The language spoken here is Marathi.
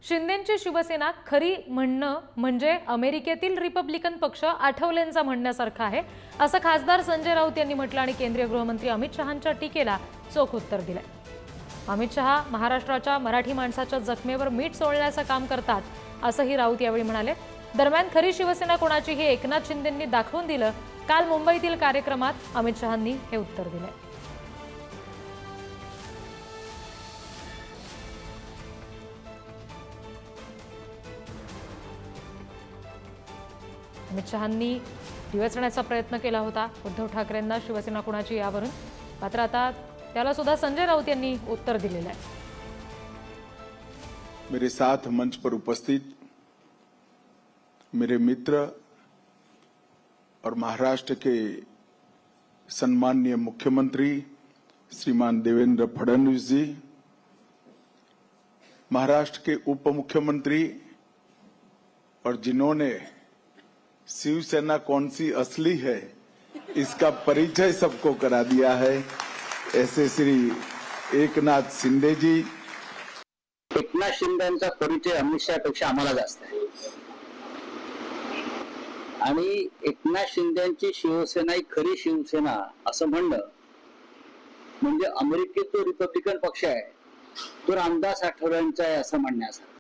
शिंदेंची शिवसेना खरी म्हणणं म्हणजे अमेरिकेतील रिपब्लिकन पक्ष आठवलेंचा म्हणण्यासारखा आहे, असं खासदार संजय राऊत यांनी म्हटलं आणि केंद्रीय गृहमंत्री अमित शहांच्या टीकेला चोख उत्तर दिलंय। अमित शहा महाराष्ट्राच्या मराठी माणसाच्या जखमेवर मीठ सोडण्याचं काम करतात, असंही राऊत यावेळी म्हणाले। दरम्यान खरी शिवसेना कोणाची हे एकनाथ शिंदेंनी दाखवून दिलं। काल मुंबईतील कार्यक्रमात अमित शहांनी हे उत्तर दिलंय। अमित शहांनी डिवचण्याचा प्रयत्न केला होता उद्धव ठाकरेंना शिवसेना कोणाची यावरून, मात्र आता त्याला सुद्धा संजय राऊत यांनी उत्तर दिलेलं आहे। मेरे साथ मंच पर उपस्थित मेरे मित्र और महाराष्ट्र के सम्माननीय मुख्यमंत्री श्रीमान देवेंद्र फडणवीस जी, महाराष्ट्र के उप मुख्यमंत्री और जिन्होंने शिवसेना कौन सी असली है इसका परिचय सबको करा दिया है, ऐसे श्री एकनाथ शिंदे जी। एकनाथ शिंदेचा परिचय अमित शहापेक्षा आम्हाला जास्त आहे आणि एकनाथ शिंदेची शिवसेना ही खरी शिवसेना असं म्हणणं म्हणजे अमेरिकेत तो रिपब्लिकन पक्ष आहे तो रामदास आठवलेंचा आहे असं म्हणण्यासारखं।